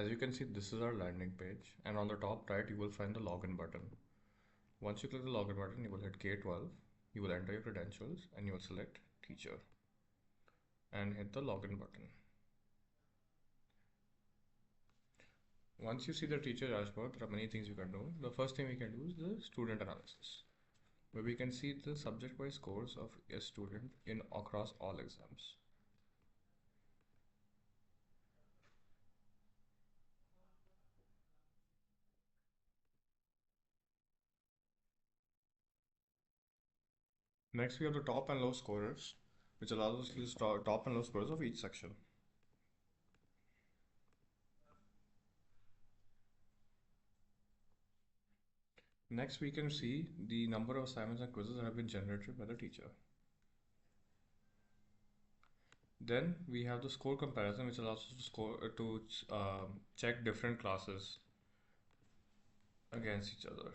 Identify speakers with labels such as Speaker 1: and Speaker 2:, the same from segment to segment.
Speaker 1: As you can see, this is our landing page, and on the top right you will find the login button. Once you click the login button, you will hit K-12, you will enter your credentials and you will select teacher and hit the login button. Once you see the teacher dashboard, there are many things you can do. The first thing we can do is the student analysis, where we can see the subject-wise scores of a student in across all exams. Next, we have the top and low scorers, which allows us to use top and low scores of each section. Next, we can see the number of assignments and quizzes that have been generated by the teacher. Then we have the score comparison, which allows us to check different classes against each other.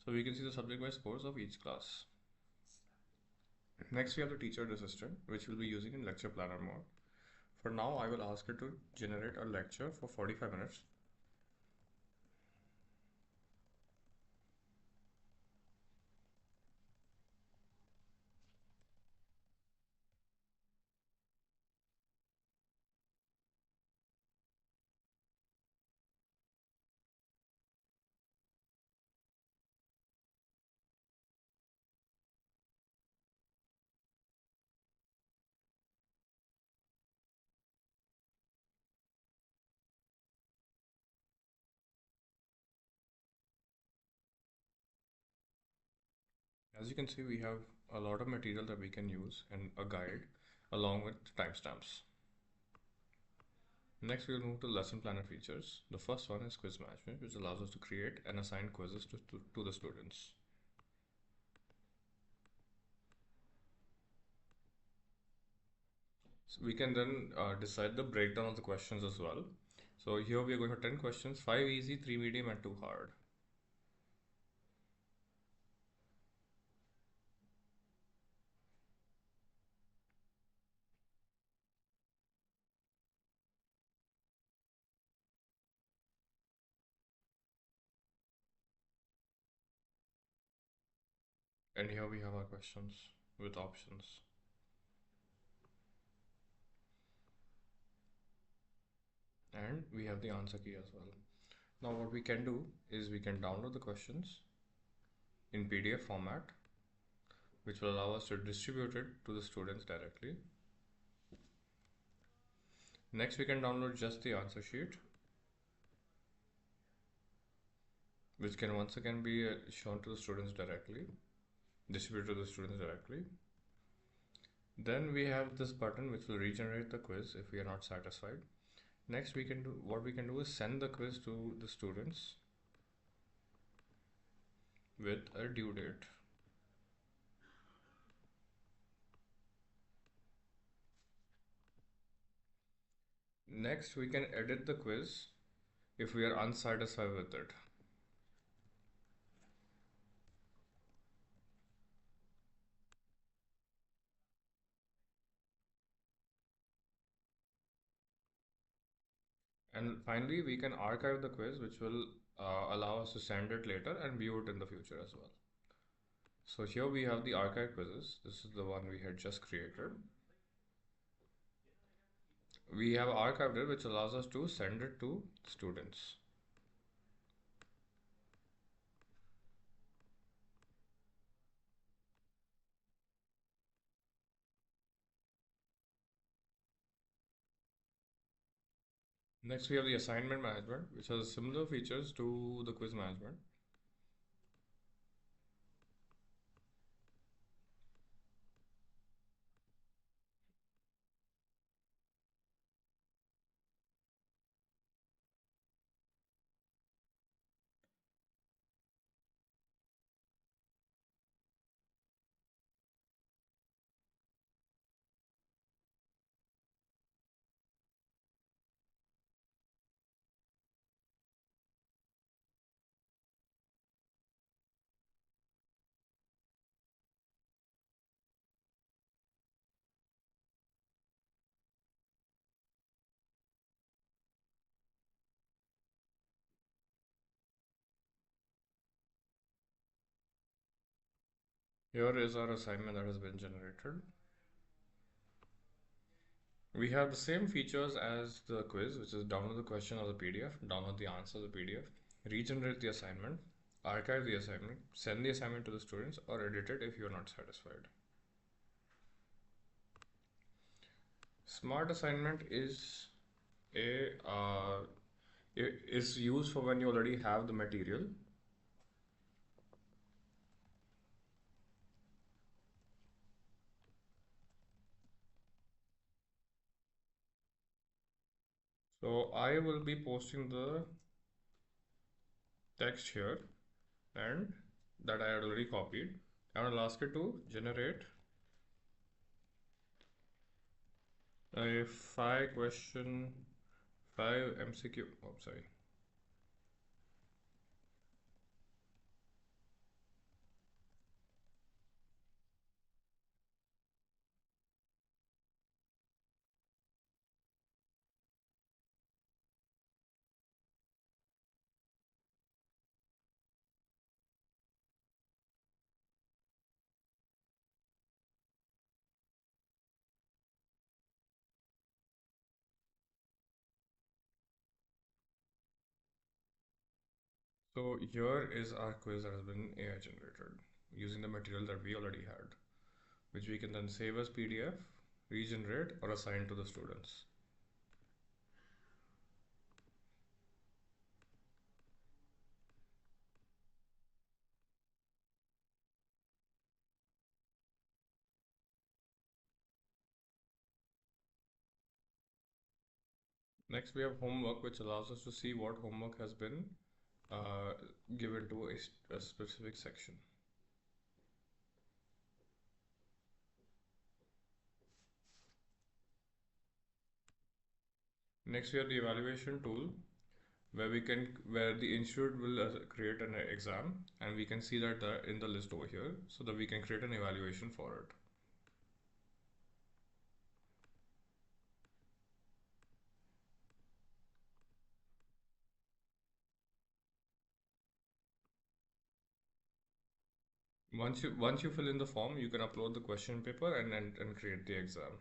Speaker 1: So we can see the subject-wise scores of each class. Next, we have the teacher assistant, which we'll be using in lecture planner mode. For now, I will ask her to generate a lecture for 45 minutes. As you can see, we have a lot of material that we can use and a guide along with timestamps. Next, we'll move to lesson planner features. The first one is quiz management, which allows us to create and assign quizzes to the students. So we can then decide the breakdown of the questions as well. So here we are going for 10 questions, 5 easy, 3 medium and 2 hard. And here we have our questions with options. And we have the answer key as well. Now what we can do is we can download the questions in PDF format, which will allow us to distribute it to the students directly. Next, we can download just the answer sheet, which can once again be shown to the students directly, distributed to the students directly. Then we have this button which will regenerate the quiz if we are not satisfied. Next, what we can do is send the quiz to the students with a due date. Next, we can edit the quiz if we are unsatisfied with it. And finally, we can archive the quiz, which will allow us to send it later and view it in the future as well. So here we have the archive quizzes. This is the one we had just created. We have archived it, which allows us to send it to students. Next, we have the assignment management, which has similar features to the quiz management. Here is our assignment that has been generated. We have the same features as the quiz, which is download the question or the PDF, download the answer of the PDF, regenerate the assignment, archive the assignment, send the assignment to the students, or edit it if you are not satisfied. Smart assignment is is used for when you already have the material. So I will be posting the text here and that I had already copied. I will ask it to generate a 5 MCQ. Oh, sorry. So here is our quiz that has been AI generated using the material that we already had, which we can then save as PDF, regenerate, or assign to the students. Next, we have homework, which allows us to see what homework has been uh, given to a specific section. Next, we have the evaluation tool, where the institute will create an exam, and we can see that in the list over here, so that we can create an evaluation for it. Once you fill in the form, you can upload the question paper and create the exam.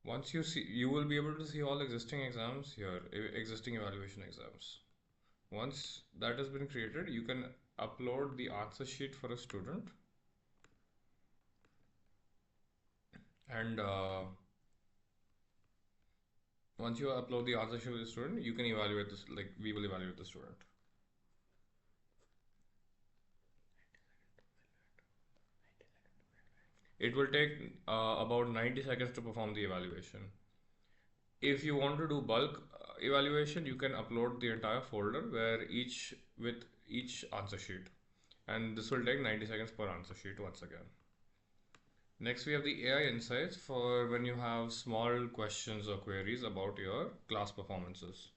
Speaker 1: Once you will be able to see all existing exams here, existing evaluation exams. Once that has been created, you can upload the answer sheet for a student, and once you upload the answer sheet for the student, you can evaluate this, like we will evaluate the student. It will take about 90 seconds to perform the evaluation. If you want to do bulk evaluation, you can upload the entire folder with each answer sheet, and this will take 90 seconds per answer sheet once again. Next, we have the AI insights for when you have small questions or queries about your class performances.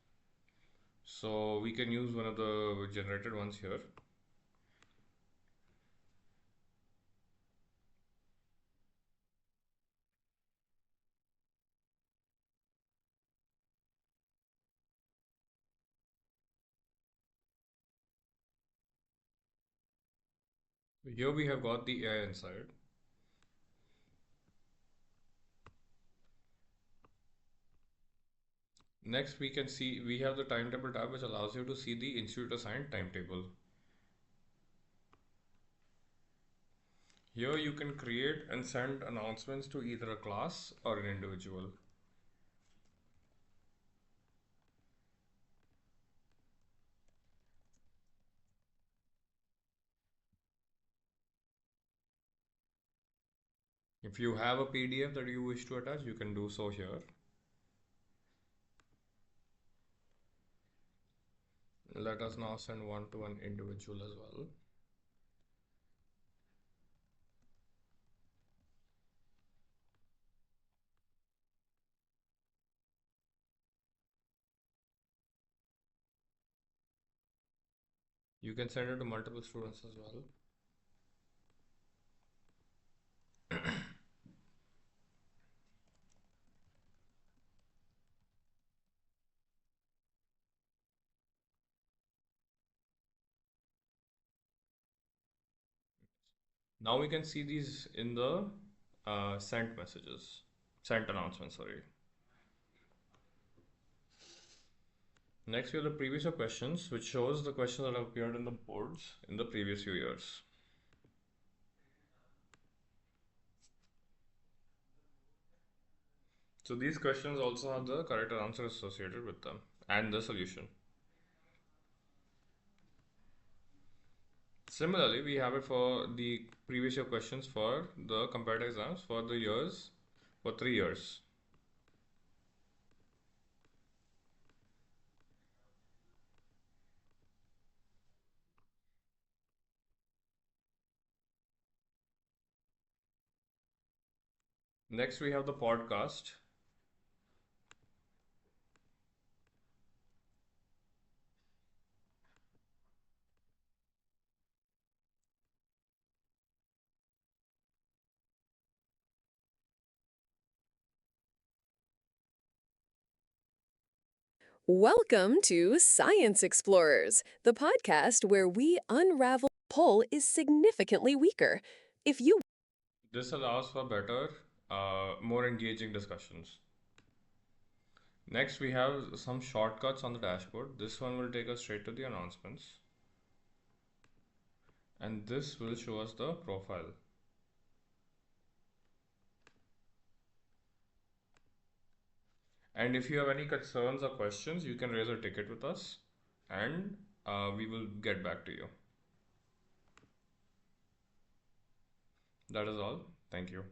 Speaker 1: So we can use one of the generated ones here. Here we have got the AI insight. Next, we have the timetable tab, which allows you to see the institute assigned timetable. Here you can create and send announcements to either a class or an individual. If you have a PDF that you wish to attach, you can do so here. Let us now send one to an individual as well. You can send it to multiple students as well. Now we can see these in the sent messages, sent announcements, sorry. Next, we have the previous year questions, which shows the questions that have appeared in the boards in the previous few years. So these questions also have the correct answer associated with them and the solution. Similarly, we have it for the previous year questions for the comparative exams for the years, for 3 years. Next, we have the podcast.
Speaker 2: Welcome to Science Explorers, the podcast where we unravel pull is significantly weaker. If you
Speaker 1: This allows for better, more engaging discussions. Next, we have some shortcuts on the dashboard. This one will take us straight to the announcements. And this will show us the profile. And if you have any concerns or questions, you can raise a ticket with us and we will get back to you. That is all. Thank you.